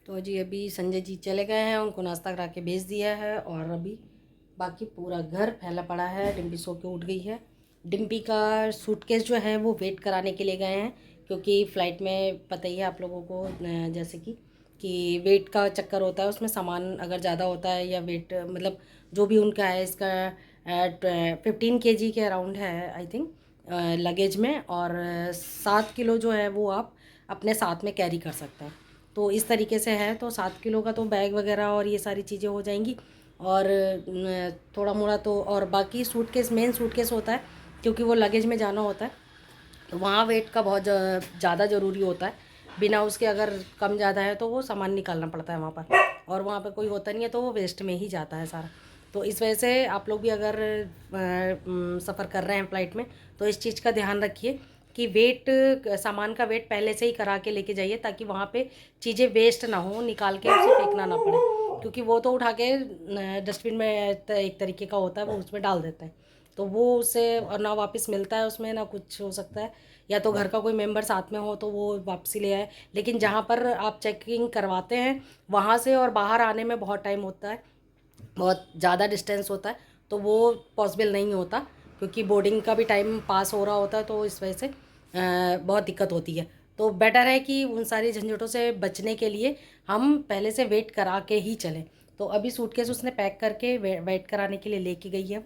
तो जी अभी संजय जी चले गए हैं, उनको नाश्ता करा के भेज दिया है और अभी बाकी पूरा घर फैला पड़ा है। डिम्पी सो के उठ गई है। डिम्पी का सूटकेस जो है वो वेट कराने के लिए गए हैं, क्योंकि फ़्लाइट में पता ही है आप लोगों को जैसे कि वेट का चक्कर होता है, उसमें सामान अगर ज़्यादा होता है या वेट मतलब जो भी उनका है, इसका 15 kg के अराउंड है आई थिंक लगेज में, और 7 किलो जो है वो आप अपने साथ में कैरी कर सकते हैं। तो इस तरीके से है, तो 7 किलो का तो बैग वगैरह और ये सारी चीज़ें हो जाएंगी। और थोड़ा मोड़ा तो, और बाकी सूटकेस मेन सूटकेस होता है क्योंकि वो लगेज में जाना होता है, तो वहाँ वेट का बहुत ज़्यादा ज़रूरी होता है। बिना उसके अगर कम ज़्यादा है तो वो सामान निकालना पड़ता है वहाँ पर, और वहाँ पर कोई होता नहीं है तो वो वेस्ट में ही जाता है सारा। तो इस वजह से आप लोग भी अगर सफ़र कर रहे हैं फ़्लाइट में तो इस चीज़ का ध्यान रखिए कि वेट सामान का वेट पहले से ही करा के लेके जाइए, ताकि वहाँ पे चीज़ें वेस्ट ना हो, निकाल के उसे फेंकना ना पड़े, क्योंकि वो तो उठा के डस्टबिन में एक तरीके का होता है, वो उसमें डाल देते हैं, तो वो उससे ना वापस मिलता है उसमें, ना कुछ हो सकता है। या तो घर का कोई मेंबर साथ में हो तो वो वापसी ले आए, लेकिन जहाँ पर आप चेकिंग करवाते हैं वहाँ से और बाहर आने में बहुत टाइम होता है, बहुत ज़्यादा डिस्टेंस होता है, तो वो पॉसिबल नहीं होता, क्योंकि बोर्डिंग का भी टाइम पास हो रहा होता है, तो इस वजह से बहुत दिक्कत होती है। तो बेटर है कि उन सारी झंझटों से बचने के लिए हम पहले से वेट करा के ही चलें। तो अभी सूटकेस उसने पैक करके वेट कराने के लिए लेके गई है।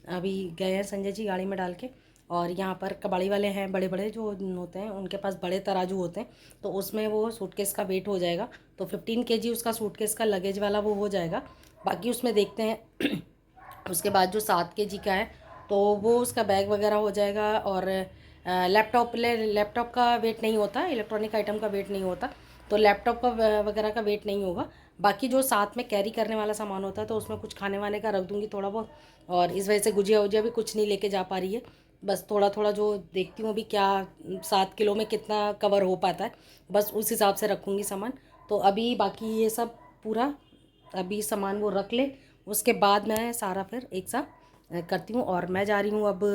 अभी गए हैं संजय जी गाड़ी में डाल के, और यहाँ पर कबाड़ी वाले हैं बड़े बड़े जो होते हैं, उनके पास बड़े तराजू होते हैं, तो उसमें वो सूटकेस का वेट हो जाएगा। तो 15 kg उसका सूटकेस का लगेज वाला वो हो जाएगा। बाकी उसमें देखते हैं उसके बाद जो 7 kg का है तो वो उसका बैग वगैरह हो जाएगा। और लैपटॉप का वेट नहीं होता, इलेक्ट्रॉनिक आइटम का वेट नहीं होता, तो लैपटॉप का वगैरह का वेट नहीं होगा। बाकी जो साथ में कैरी करने वाला सामान होता है तो उसमें कुछ खाने वाने का रख दूँगी थोड़ा बहुत, और इस वजह से गुजिया वुजिया भी कुछ नहीं लेके जा पा रही है। बस थोड़ा थोड़ा जो देखती हूँ अभी क्या 7 किलो में कितना कवर हो पाता है, बस उस हिसाब से रखूँगी सामान। तो अभी बाकी ये सब पूरा अभी सामान वो रख ले, उसके बाद मैं सारा फिर एक साथ करती हूँ। और मैं जा रही हूँ अब,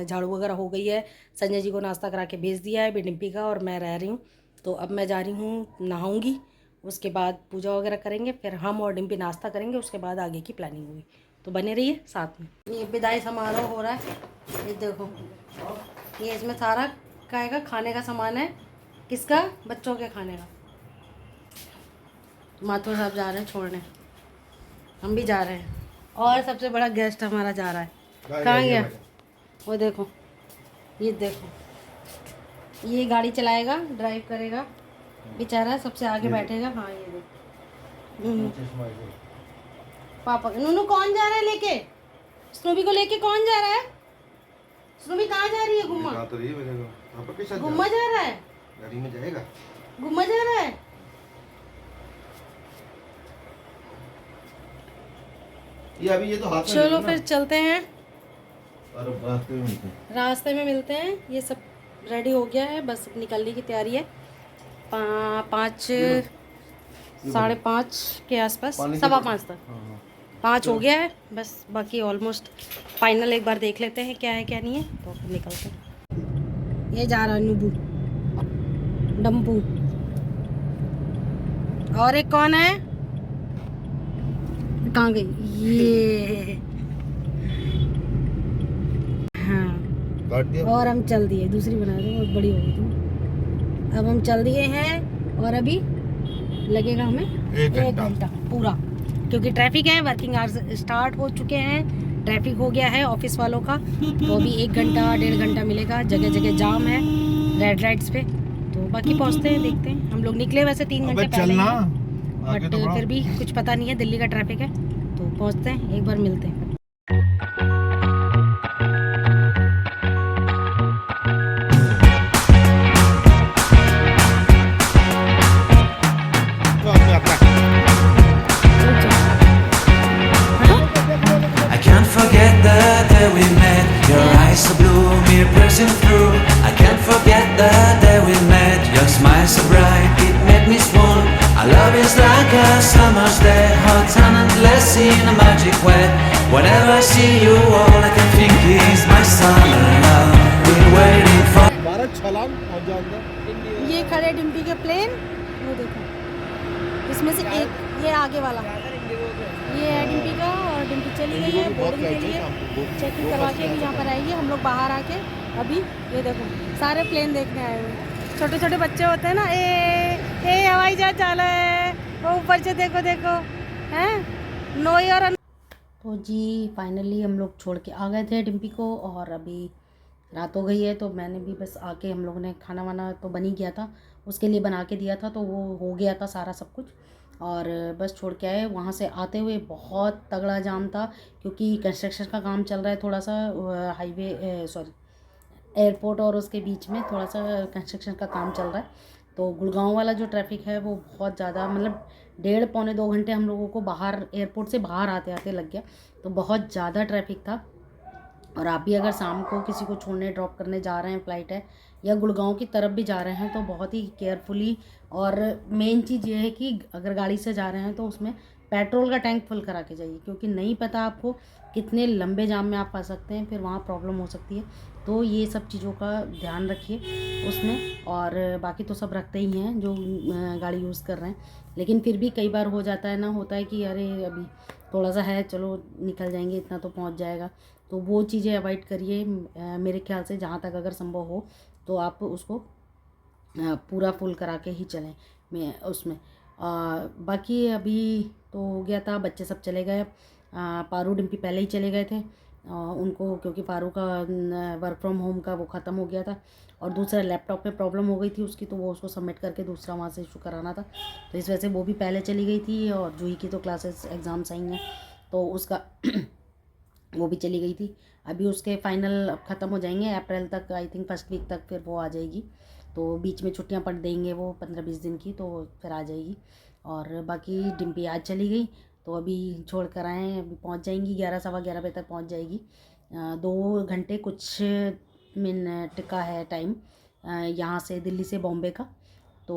झाड़ू वगैरह हो गई है, संजय जी को नाश्ता करा के भेज दिया है डिम्पी का, और मैं रह रही हूँ। तो अब मैं जा रही हूँ, नहाऊँगी, उसके बाद पूजा वगैरह करेंगे, फिर हम और डिम्पी नाश्ता करेंगे, उसके बाद आगे की प्लानिंग होगी। तो बने रहिए साथ में। ये विदाई समारोह हो रहा है, ये देखो, ये इसमें सारा का खाने का सामान है। किसका? बच्चों के खाने का। माथुर साहब जा रहे हैं छोड़ने, हम भी जा रहे हैं, और सबसे बड़ा गेस्ट हमारा जा रहा है। कहाँ गया? वो देखो, ये देखो, ये गाड़ी चलाएगा, ड्राइव करेगा बेचारा, सबसे आगे बैठेगा। हाँ ये देखो, पापा नूनू कौन जा रहा है लेके? स्नूबी को लेके कौन जा रहा है? स्नूबी कहाँ जा रही है? गुम्मा तो रही है मेरे को। पापा के साथ गुम्मा जा रहा है, गाड़ी में जाएगा, गुम्मा जा रहा है। ये अभी ये तो हाथ में चलो फिर चलते हैं, और रास्ते में मिलते हैं। ये सब रेडी हो गया है, बस निकलने की तैयारी है। 5 5:30 के आसपास, 5:15 तक 5 हो गया है बस। बाकी ऑलमोस्ट फाइनल एक बार देख लेते हैं क्या है क्या नहीं है, तो फिर निकलते हैं। ये जा रहा है नुबू, डम्पू, और एक कौन है? कहाँ गई ये? हाँ, और हम चल दिए, दूसरी बना दो, बहुत बड़ी हो गई तुम। अब हम चल दिए हैं, और अभी लगेगा हमें 1 घंटा पूरा, क्योंकि ट्रैफिक है। वर्किंग आवर्स स्टार्ट हो चुके हैं, ट्रैफिक हो गया है ऑफिस वालों का, तो अभी 1 घंटा 1.5 घंटा मिलेगा। जगह जगह जाम है रेड लाइट्स पे, तो बाकी पहुँचते हैं, देखते हैं। हम लोग निकले वैसे 3 घंटे पहले, बट फिर भी कुछ पता नहीं है, दिल्ली का ट्रैफिक है, तो पहुँचते हैं, एक बार मिलते हैं। Piercing through, I can't forget the day we met. Your smile so bright, it made me swoon. Our love is like a summer's day, hot and endless in a magic way. Whenever I see you, all I can think is my summer love. Been waiting for. ये खड़े डिम्पी के plane, वो देखो, इसमें से एक ये आगे वाला ये है डिम्पी का, और डिम्पी चली गई है बोर्डिंग के लिए, चेकिंग करवा के भी यहाँ पर आएगी। हम लोग बाहर आके अभी ये देखो सारे प्लेन देखने आए हुए हैं। छोटे छोटे बच्चे होते हैं ना, ए हवाई जहाज चालू है, वो ऊपर से देखो देखो हैं नोई और। तो जी फाइनली हम लोग छोड़ के आ गए थे डिम्पी को, और अभी रात हो गई है। तो मैंने भी बस आके, हम लोगों ने खाना वाना तो बन ही गया था, उसके लिए बना के दिया था, तो वो हो गया था सारा सब कुछ, और बस छोड़ के आए। वहाँ से आते हुए बहुत तगड़ा जाम था, क्योंकि कंस्ट्रक्शन का काम चल रहा है थोड़ा सा, हाईवे सॉरी एयरपोर्ट और उसके बीच में थोड़ा सा कंस्ट्रक्शन का काम चल रहा है। तो गुड़गांव वाला जो ट्रैफिक है वो बहुत ज़्यादा, मतलब 1.5-पौने 2 घंटे हम लोगों को बाहर एयरपोर्ट से बाहर आते आते लग गया। तो बहुत ज़्यादा ट्रैफिक था। और आप भी अगर शाम को किसी को छोड़ने ड्रॉप करने जा रहे हैं, फ़्लाइट है, या गुड़गांव की तरफ भी जा रहे हैं, तो बहुत ही केयरफुली, और मेन चीज़ ये है कि अगर गाड़ी से जा रहे हैं तो उसमें पेट्रोल का टैंक फुल करा के जाइए, क्योंकि नहीं पता आपको कितने लंबे जाम में आप फंस सकते हैं, फिर वहाँ प्रॉब्लम हो सकती है। तो ये सब चीज़ों का ध्यान रखिए उसमें। और बाकी तो सब रखते ही हैं जो गाड़ी यूज़ कर रहे हैं, लेकिन फिर भी कई बार हो जाता है ना, होता है कि अरे अभी थोड़ा सा है, चलो निकल जाएंगे, इतना तो पहुँच जाएगा। तो वो चीज़ें अवॉइड करिए। मेरे ख्याल से जहाँ तक अगर संभव हो तो आप उसको पूरा फुल करा के ही चलें मैं उसमें। बाकी अभी तो हो गया था, बच्चे सब चले गए। पारू डिम्पी पहले ही चले गए थे, उनको क्योंकि पारू का वर्क फ्रॉम होम का वो ख़त्म हो गया था, और दूसरा लैपटॉप में प्रॉब्लम हो गई थी उसकी, तो वो उसको सबमिट करके दूसरा वहाँ से इशू कराना था, तो इस वजह से वो भी पहले चली गई थी। और जूही की तो क्लासेस एग्ज़ाम्स आई हैं, तो उसका वो भी चली गई थी। अभी उसके फाइनल अब ख़त्म हो जाएंगे अप्रैल तक, आई थिंक फर्स्ट वीक तक फिर वो आ जाएगी। तो बीच में छुट्टियां पड़ देंगे वो 15-20 दिन की, तो फिर आ जाएगी। और बाकी डिम्पी आज चली गई, तो अभी छोड़ कर आए हैं, अभी पहुंच जाएंगी 11-11:15 बजे तक पहुंच जाएगी। 2 घंटे कुछ मिनट का है टाइम यहाँ से, दिल्ली से बॉम्बे का। तो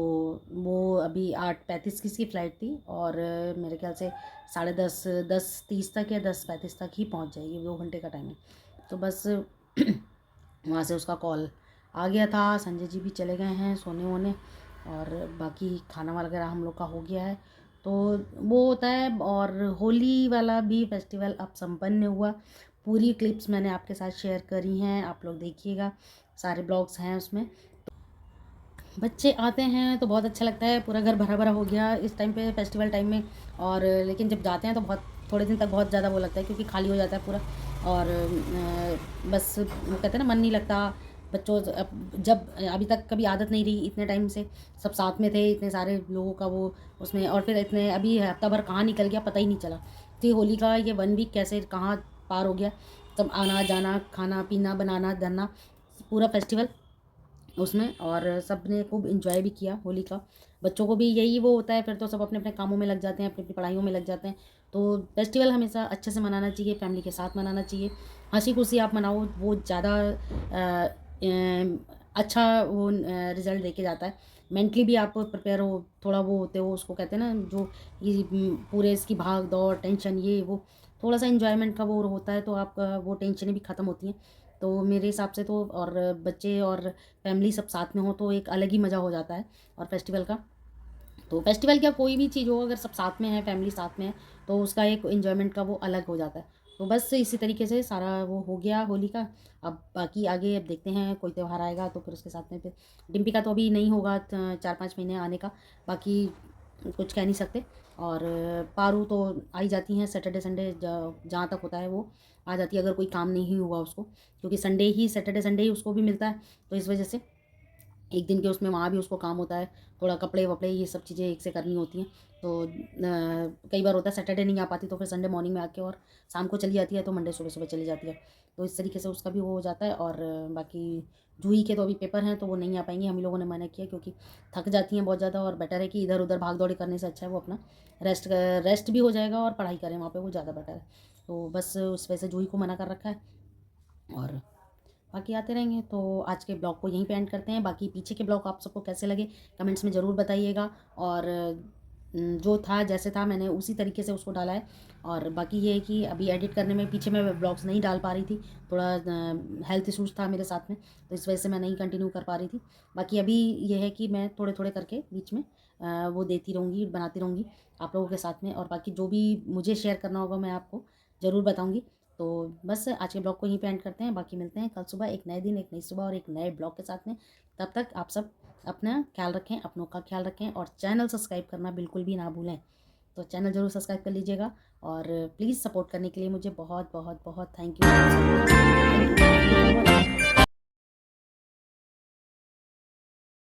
वो अभी 8:35 की इसकी फ़्लाइट थी, और मेरे ख्याल से 10:30 10:30 तक या 10:35 तक ही पहुंच जाएगी। 2 घंटे का टाइम है। तो बस वहाँ से उसका कॉल आ गया था। संजय जी भी चले गए हैं सोने वोने, और बाकी खाना वगैरह हम लोग का हो गया है। तो वो होता है। और होली वाला भी फेस्टिवल अब संपन्न हुआ। पूरी क्लिप्स मैंने आपके साथ शेयर करी हैं, आप लोग देखिएगा, सारे ब्लॉग्स हैं उसमें। बच्चे आते हैं तो बहुत अच्छा लगता है, पूरा घर भरा भरा हो गया इस टाइम पे, फेस्टिवल टाइम में। और लेकिन जब जाते हैं तो बहुत थोड़े दिन तक बहुत ज़्यादा वो लगता है, क्योंकि खाली हो जाता है पूरा। और बस वो कहते हैं ना, मन नहीं लगता बच्चों जब अभी तक कभी आदत नहीं रही, इतने टाइम से सब साथ में थे, इतने सारे लोगों का वो उसमें, और फिर इतने अभी हफ्ता भर कहाँ निकल गया पता ही नहीं चला। तो ये होली का ये 1 वीक कैसे कहाँ पार हो गया, सब आना जाना, खाना पीना, बनाना धरना, पूरा फेस्टिवल उसमें। और सब ने खूब इन्जॉय भी किया होली का। बच्चों को भी यही वो होता है, फिर तो सब अपने अपने कामों में लग जाते हैं, अपनी अपनी पढ़ाइयों में लग जाते हैं। तो फेस्टिवल हमेशा अच्छे से मनाना चाहिए, फैमिली के साथ मनाना चाहिए, हंसी खुशी आप मनाओ, वो ज़्यादा अच्छा वो रिज़ल्ट दे के जाता है। मेंटली भी आप प्रिपेयर हो, थोड़ा वो होते हो, उसको कहते हैं ना, जो ये पूरे इसकी भाग दौड़ टेंशन ये वो, थोड़ा सा इन्जॉयमेंट का वो होता है, तो आपका वो टेंशनें भी ख़त्म होती हैं। तो मेरे हिसाब से तो, और बच्चे और फैमिली सब साथ में हो तो एक अलग ही मज़ा हो जाता है और फेस्टिवल का। तो फेस्टिवल क्या कोई भी चीज़ हो, अगर सब साथ में है, फैमिली साथ में है, तो उसका एक इन्जॉयमेंट का वो अलग हो जाता है। तो बस इसी तरीके से सारा वो हो गया होली का। अब बाकी आगे अब देखते हैं, कोई त्यौहार आएगा तो फिर उसके साथ में फिर डिम्पी का तो अभी नहीं होगा 4-5 महीने आने का, बाकी कुछ कह नहीं सकते। और पारू तो आ ही जाती हैं सैटरडे संडे, जहाँ तक होता है वो आ जाती है, अगर कोई काम नहीं हुआ उसको, क्योंकि संडे ही, सैटरडे संडे ही उसको भी मिलता है, तो इस वजह से एक दिन के उसमें वहाँ भी उसको काम होता है, थोड़ा कपड़े वपड़े ये सब चीज़ें एक से करनी होती हैं। तो कई बार होता है सैटरडे नहीं आ पाती, तो फिर संडे मॉर्निंग में आके और शाम को चली जाती है, तो मंडे सुबह सुबह चली जाती है। तो इस तरीके से उसका भी वो हो जाता है। और बाकी जूही के तो अभी पेपर हैं, तो वो नहीं आ पाएंगी, हम ही लोगों ने मना किया, क्योंकि थक जाती हैं बहुत ज़्यादा, और बेटर है कि इधर उधर भाग दौड़ी करने से अच्छा है वो अपना रेस्ट भी हो जाएगा और पढ़ाई करें वहाँ पर, वो ज़्यादा बेटर है। तो बस उस वजह से जूही को मना कर रखा है, और बाकी आते रहेंगे। तो आज के ब्लॉग को यहीं पे एंड करते हैं। बाकी पीछे के ब्लॉग आप सबको कैसे लगे कमेंट्स में ज़रूर बताइएगा। और जो था जैसे था मैंने उसी तरीके से उसको डाला है। और बाकी ये है कि अभी एडिट करने में पीछे मैं ब्लॉग्स नहीं डाल पा रही थी, थोड़ा हेल्थ इशूज़ था मेरे साथ में, तो इस वजह से मैं नहीं कंटिन्यू कर पा रही थी। बाकी अभी ये है कि मैं थोड़े थोड़े करके बीच में वो देती रहूँगी, बनाती रहूँगी आप लोगों के साथ में। और बाकी जो भी मुझे शेयर करना होगा मैं आपको ज़रूर बताऊँगी। तो बस आज के ब्लॉग को यहीं पे एंड करते हैं। बाकी मिलते हैं कल सुबह एक नए दिन, एक नई सुबह और एक नए ब्लॉग के साथ में। तब तक आप सब अपना ख्याल रखें, अपनों का ख्याल रखें और चैनल सब्सक्राइब करना बिल्कुल भी ना भूलें। तो चैनल ज़रूर सब्सक्राइब कर लीजिएगा और प्लीज़ सपोर्ट करने के लिए मुझे बहुत बहुत बहुत थैंक यू।